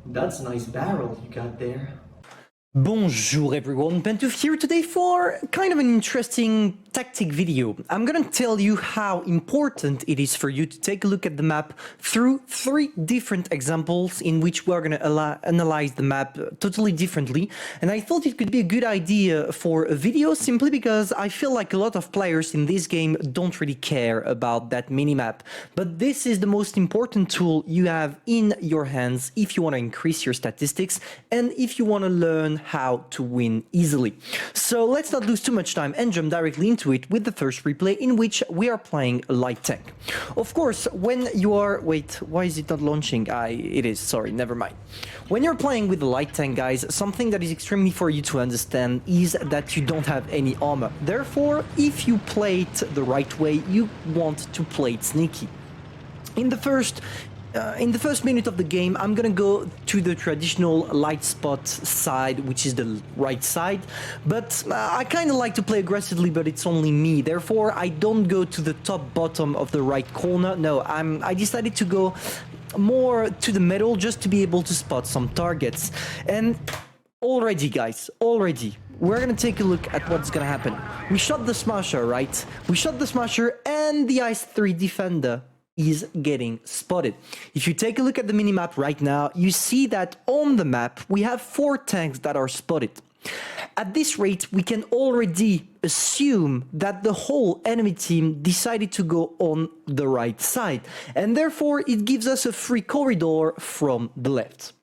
That's a nice barrel you got there. Bonjour everyone, Pantoufleee here today for kind of an interesting tactic video. I'm gonna tell you how important it is for you to take a look at the map through 3 different examples in which we're gonna analyze the map totally differently. And I thought it could be a good idea for a video simply because I feel like a lot of players in this game don't really care about that minimap. But this is the most important tool you have in your hands if you want to increase your statistics and if you want to learn how to win easily. So let's not lose too much time and jump directly into it with the first replay in which we are playing a light tank. Of course, when you are... Wait, why is it not launching? It is, sorry, never mind. When you're playing with a light tank, guys, something that is extremely for you to understand is that you don't have any armor. Therefore, if you play it the right way, you want to play it sneaky. In the first minute of the game, I'm gonna go to the traditional light spot side, which is the right side, but I kind of like to play aggressively, but it's only me. Therefore, I don't go to the top bottom of the right corner. No, I decided to go more to the middle just to be able to spot some targets. And already, guys, we're gonna take a look at what's gonna happen. We shot the Smasher, right? We shot the Smasher and the Ice 3 defender is getting spotted. If you take a look at the minimap right now, you see that on the map we have 4 tanks that are spotted. At this rate, we can already assume that the whole enemy team decided to go on the right side, and therefore it gives us a free corridor from the left.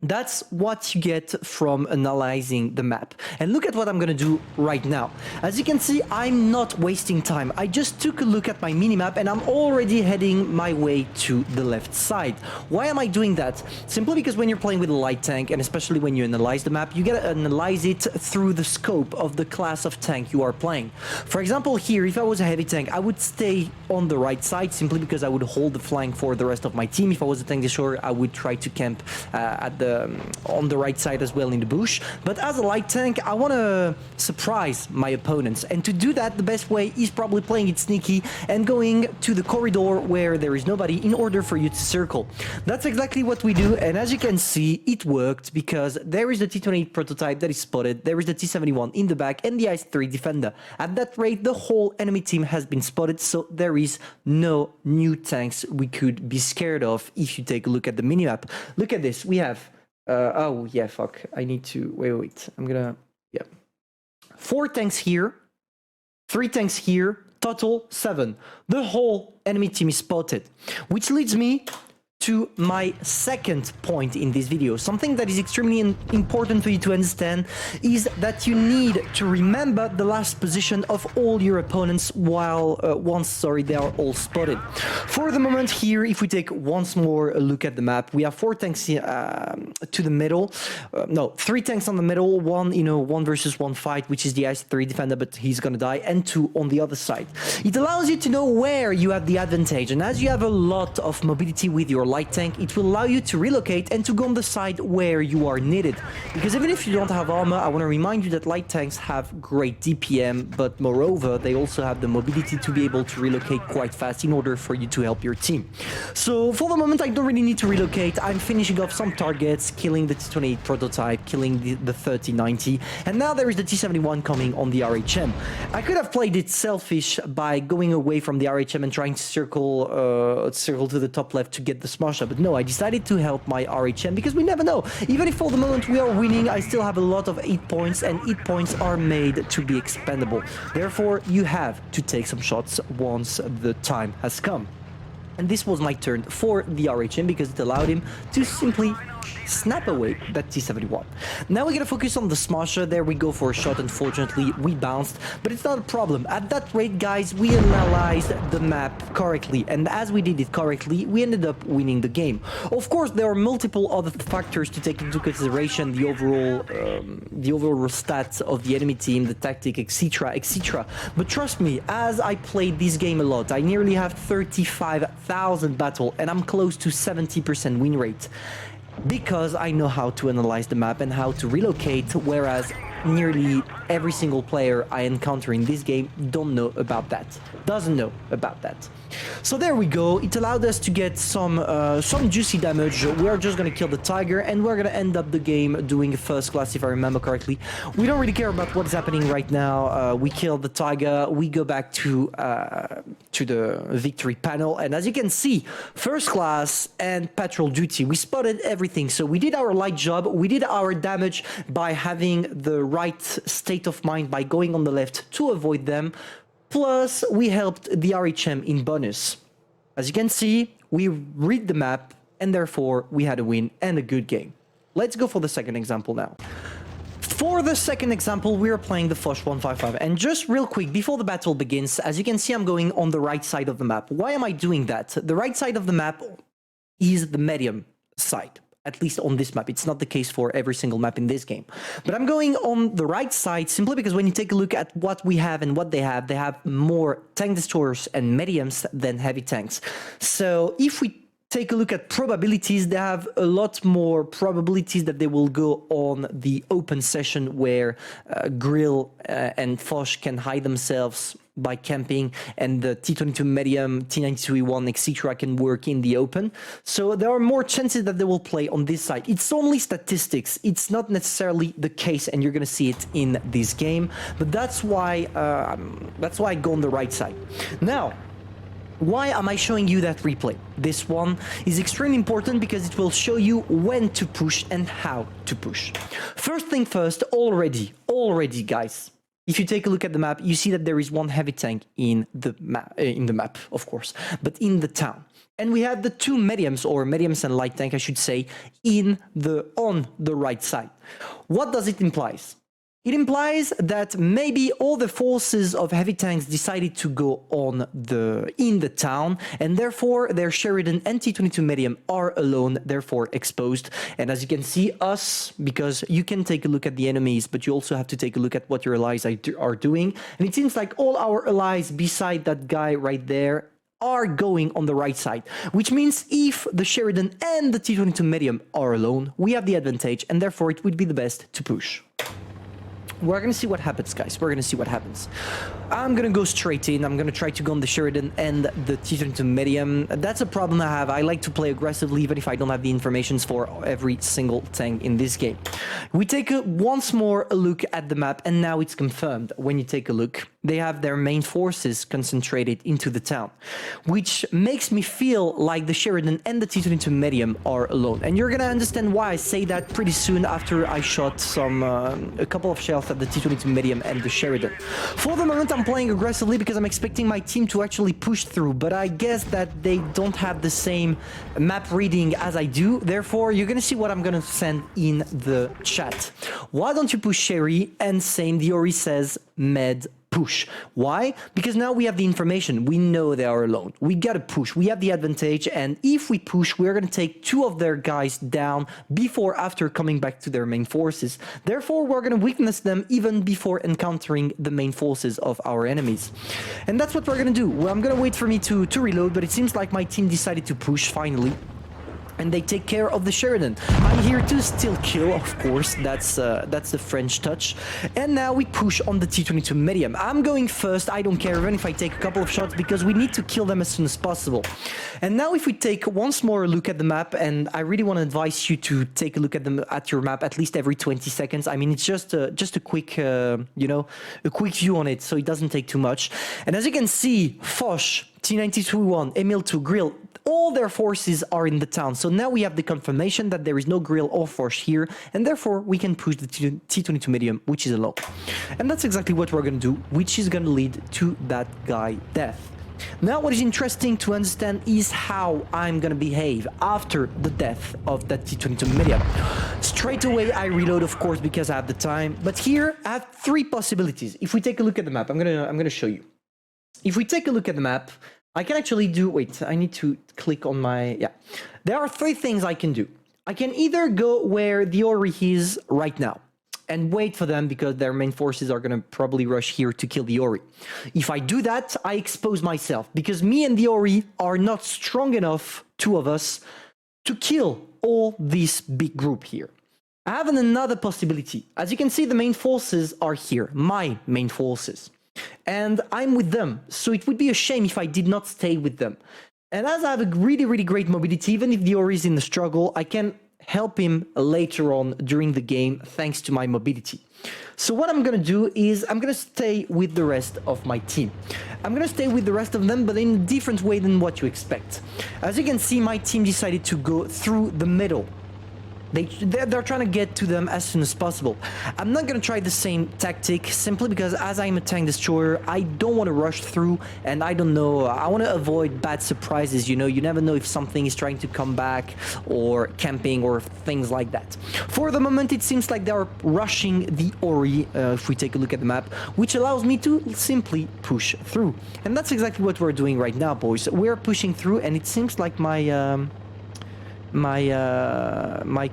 That's what you get from analyzing the map. And look at what I'm gonna do right now. As you can see, I'm not wasting time. I just took a look at my minimap and I'm already heading my way to the left side. Why am I doing that? Simply because when you're playing with a light tank, and especially when you analyze the map, you gotta analyze it through the scope of the class of tank you are playing. For example, here, if I was a heavy tank, I would stay on the right side simply because I would hold the flank for the rest of my team. If I was a tank destroyer, I would try to camp on the right side as well in the bush. But as a light tank, I want to surprise my opponents, and to do that, the best way is probably playing it sneaky and going to the corridor where there is nobody in order for you to circle. That's exactly what we do, and as you can see, it worked because there is the T28 prototype that is spotted, there is the T71 in the back, and the Ice 3 defender. At that rate, the whole enemy team has been spotted, so there is no new tanks we could be scared of if you take a look at the minimap. Look at this, we have oh yeah, fuck, I need to wait, I'm gonna, yeah, 4 tanks here, 3 tanks here, total 7. The whole enemy team is spotted, which leads me to my second point in this video. Something that is extremely important for you to understand is that you need to remember the last position of all your opponents once they are all spotted. For the moment here, if we take once more a look at the map, we have 4 tanks to the middle. No, 3 tanks on the middle, 1 versus 1 fight, which is the Ice 3 defender, but he's gonna die, and 2 on the other side. It allows you to know where you have the advantage, and as you have a lot of mobility with your light tank, it will allow you to relocate and to go on the side where you are needed. Because even if you don't have armor, I want to remind you that light tanks have great DPM, but moreover, they also have the mobility to be able to relocate quite fast in order for you to help your team. So for the moment, I don't really need to relocate. I'm finishing off some targets, killing the T28 prototype, killing the 3090, and now there is the T71 coming on the RHM. I could have played it selfish by going away from the RHM and trying to circle to the top left to get the Smasher, but no, I decided to help my RHM because we never know. Even if for the moment we are winning, I still have a lot of 8 points, and 8 points are made to be expendable. Therefore, you have to take some shots once the time has come. And this was my turn for the RHM because it allowed him to simply snap away that T71. Now we're gonna focus on the Smasher. There we go for a shot. Unfortunately, we bounced, but it's not a problem. At that rate, guys, we analyzed the map correctly, and as we did it correctly, we ended up winning the game. Of course, there are multiple other factors to take into consideration: the overall stats of the enemy team, the tactic, etc., etc. But trust me, as I played this game a lot, I nearly have 35,000 battle, and I'm close to 70% win rate. Because I know how to analyze the map and how to relocate, whereas nearly every single player I encounter in this game doesn't know about that. So there we go. It allowed us to get some juicy damage. We are just gonna kill the tiger, and we're gonna end up the game doing first class, if I remember correctly. We don't really care about what's happening right now. We killed the tiger. We go back to the victory panel, and as you can see, first class and patrol duty. We spotted everything, so we did our light job. We did our damage by having the right state of mind, by going on the left to avoid them. Plus, we helped the RHM in bonus. As you can see, we read the map, and therefore we had a win and a good game. Let's go for the second example now. For the second example, we are playing the Foch 155. And just real quick, before the battle begins, as you can see, I'm going on the right side of the map. Why am I doing that? The right side of the map is the medium side. At least on this map. It's not the case for every single map in this game. But I'm going on the right side simply because when you take a look at what we have and what they have more tank destroyers and mediums than heavy tanks. So if we take a look at probabilities, they have a lot more probabilities that they will go on the open session where Grill and Foch can hide themselves by camping, and the T22 medium, T92E1, etc. can work in the open. So there are more chances that they will play on this side. It's only statistics. It's not necessarily the case, and you're going to see it in this game. But that's why I go on the right side. Now, why am I showing you that replay? This one is extremely important because it will show you when to push and how to push. First thing first, already, guys. If you take a look at the map, you see that there is one heavy tank in the map, of course, but in the town. And we have the two mediums, or mediums and light tank, I should say, on the right side. What does it imply? It implies that maybe all the forces of heavy tanks decided to go in the town, and therefore their Sheridan and T22 medium are alone, therefore exposed. And as you can see, us, because you can take a look at the enemies, but you also have to take a look at what your allies are doing. And it seems like all our allies, beside that guy right there, are going on the right side, which means if the Sheridan and the T22 medium are alone, we have the advantage, and therefore it would be the best to push. We're going to see what happens, guys. We're going to see what happens. I'm going to go straight in. I'm going to try to go on the Sheridan and the T22 medium. That's a problem I have. I like to play aggressively, even if I don't have the informations for every single tank in this game. We take once more a look at the map, and now it's confirmed. When you take a look, they have their main forces concentrated into the town, which makes me feel like the Sheridan and the T22 medium are alone. And you're going to understand why I say that pretty soon after I shot a couple of shells at the T22 medium and the Sheridan. For the moment, I'm playing aggressively because I'm expecting my team to actually push through, but I guess that they don't have the same map reading as I do. Therefore, you're gonna see what I'm gonna send in the chat. Why don't you push Sherry? And same, Diori says med push. Why? Because now we have the information. We know they are alone. We gotta push. We have the advantage, and if we push, we're gonna take two of their guys down after coming back to their main forces. Therefore, we're gonna weakness them even before encountering the main forces of our enemies. And that's what we're gonna do. Well, I'm gonna wait for me to reload, but it seems like my team decided to push finally. And they take care of the Sheridan. I'm here to still kill, of course. That's the French touch. And now we push on the T22 medium. I'm going first. I don't care even if I take a couple of shots because we need to kill them as soon as possible. And now if we take once more a look at the map, and I really want to advise you to take a look at your map at least every 20 seconds. I mean, it's just a quick, a quick view on it, so it doesn't take too much. And as you can see, Foch, T92E1, Emil 2, Grill, all their forces are in the town. So now we have the confirmation that there is no Grill or Foch here, and therefore we can push the T22 medium, which is alone. And that's exactly what we're going to do, which is going to lead to that guy death. Now what is interesting to understand is how I'm going to behave after the death of that T22 medium. Straight away I reload, of course, because I have the time, but here I have three possibilities. If we take a look at the map, I'm going to show you. If we take a look at the map, I can actually do, wait, I need to click on my, yeah. There are three things I can do. I can either go where the Ori is right now and wait for them because their main forces are going to probably rush here to kill the Ori. If I do that, I expose myself because me and the Ori are not strong enough, two of us, to kill all this big group here. I have another possibility. As you can see, the main forces are here, my main forces. And I'm with them, so it would be a shame if I did not stay with them. And as I have a really, really great mobility, even if the Ori is in the struggle, I can help him later on during the game thanks to my mobility. So what I'm going to do is I'm going to stay with the rest of my team. I'm going to stay with the rest of them, but in a different way than what you expect. As you can see, my team decided to go through the middle. They're trying to get to them as soon as possible. I'm not going to try the same tactic simply because as I'm a tank destroyer, I don't want to rush through, and I don't know, I want to avoid bad surprises, you know. You never know if something is trying to come back or camping or things like that. For the moment, it seems like they're rushing the Ori, if we take a look at the map, which allows me to simply push through. And that's exactly what we're doing right now, boys. We're pushing through, and it seems like my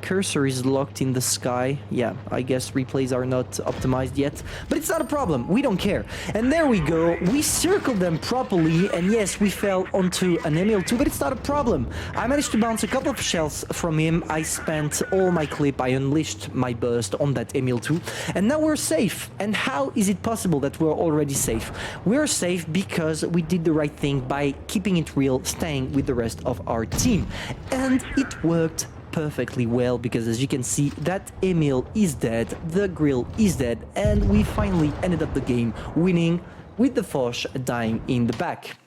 cursor is locked in the sky. Yeah, I guess replays are not optimized yet, but it's not a problem. We don't care. And there we go. We circled them properly, and yes, we fell onto an ML2, but it's not a problem. I managed to bounce a couple of shells from him. I spent all my clip. I unleashed my burst on that ML2, and now we're safe. And how is it possible that we're already safe? We're safe because we did the right thing by keeping it real, staying with the rest of our team. And it worked perfectly well because, as you can see, that Emil is dead, the grill is dead, and we finally ended up the game winning with the Foch dying in the back.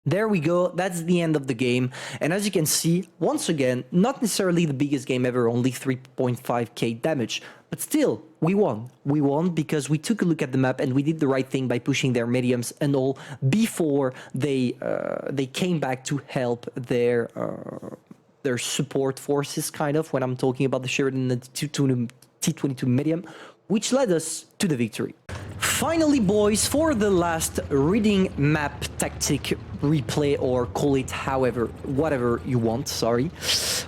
There we go, that's the end of the game, and as you can see, once again, not necessarily the biggest game ever, only 3.5k damage, but still, we won. We won because we took a look at the map and we did the right thing by pushing their mediums and all before they came back to help their support forces, kind of, when I'm talking about the Sheridan and the T22 medium, which led us to the victory. Finally, boys, for the last reading map tactic replay, or call it however, whatever you want, sorry.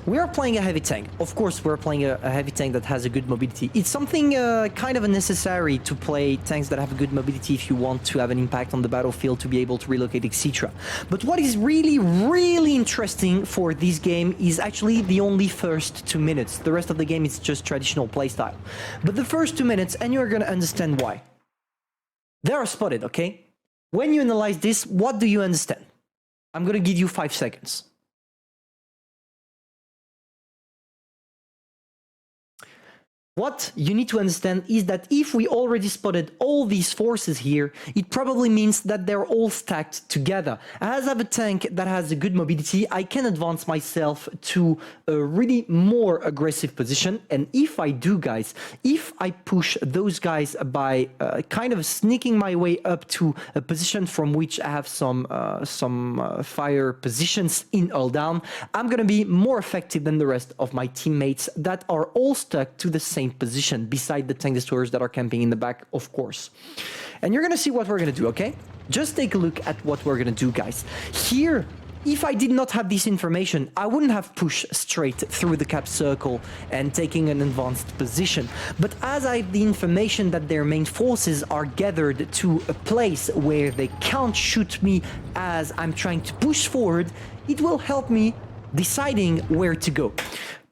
We are playing a heavy tank. Of course, we're playing a heavy tank that has a good mobility. It's something kind of necessary to play tanks that have a good mobility if you want to have an impact on the battlefield, to be able to relocate, etc. But what is really, really interesting for this game is actually the only first 2 minutes. The rest of the game is just traditional playstyle. But the first 2 minutes, and you're gonna understand why. They are spotted, okay? When you analyze this, what do you understand? I'm gonna give you 5 seconds. What you need to understand is that if we already spotted all these forces here, it probably means that they're all stacked together. As I have a tank that has a good mobility, I can advance myself to a really more aggressive position. And if I do, guys, if I push those guys by kind of sneaking my way up to a position from which I have some fire positions in all down, I'm gonna be more effective than the rest of my teammates that are all stuck to the same position, beside the tank destroyers that are camping in the back, of course. And you're gonna see what we're gonna do, okay? Just take a look at what we're gonna do, guys. Here, if I did not have this information, I wouldn't have pushed straight through the cap circle and taking an advanced position. But as I have the information that their main forces are gathered to a place where they can't shoot me as I'm trying to push forward, it will help me deciding where to go.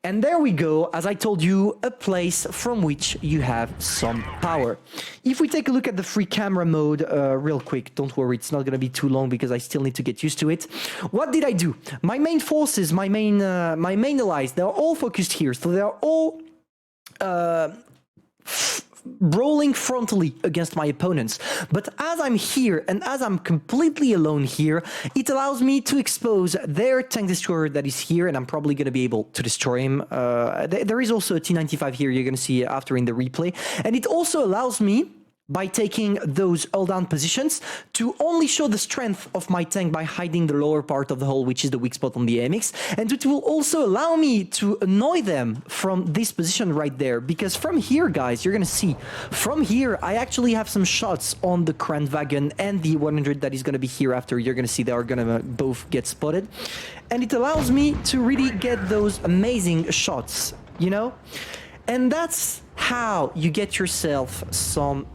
And there we go, as I told you, a place from which you have some power. If we take a look at the free camera mode real quick, don't worry, it's not going to be too long because I still need to get used to it. What did I do? My main forces, my main allies, they're all focused here. So they're all brawling frontally against my opponents. But as I'm here and as I'm completely alone here, it allows me to expose their tank destroyer that is here, and I'm probably going to be able to destroy him. There is also a T95 here, you're going to see after in the replay. And it also allows me, by taking those all-down positions, to only show the strength of my tank by hiding the lower part of the hull, which is the weak spot on the AMX, and it will also allow me to annoy them from this position right there, because from here, guys, you're gonna see, from here, I actually have some shots on the Kranwagen and the 100 that is gonna be here after. You're gonna see they are gonna both get spotted, and it allows me to really get those amazing shots, you know? And that's how you get yourself some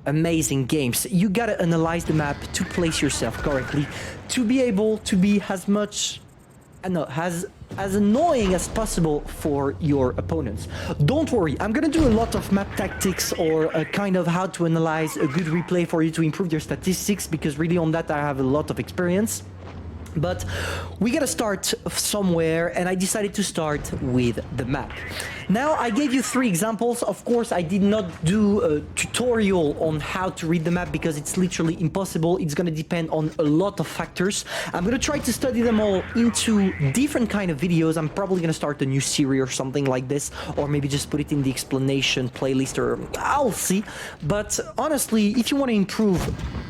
amazing games. You gotta analyze the map to place yourself correctly, to be able to be as as annoying as possible for your opponents. Don't worry, I'm gonna do a lot of map tactics or a kind of how to analyze a good replay for you to improve your statistics, because really on that I have a lot of experience. But we gotta start somewhere, and I decided to start with the map. Now, I gave you 3 examples. Of course, I did not do a tutorial on how to read the map because it's literally impossible. It's gonna depend on a lot of factors. I'm gonna try to study them all into different kind of videos. I'm probably gonna start a new series or something like this, or maybe just put it in the explanation playlist, or I'll see. But honestly, if you want to improve,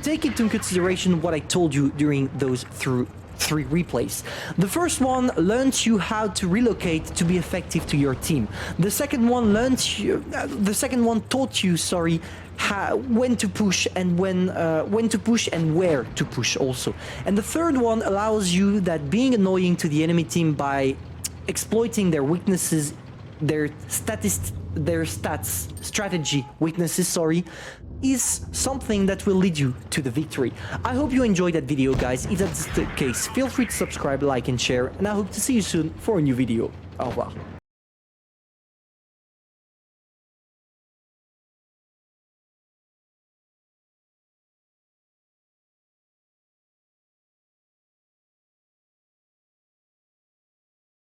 take into consideration what I told you during those 3 replays. The first one learns you how to relocate to be effective to your team. The second one taught you, when to push and when to push and where to push also. And the third one allows you that being annoying to the enemy team by exploiting their weaknesses, their strategy weaknesses, is something that will lead you to the victory. I hope you enjoyed that video, guys. If that's the case, feel free to subscribe, like and share, and I hope to see you soon for a new video. Au revoir.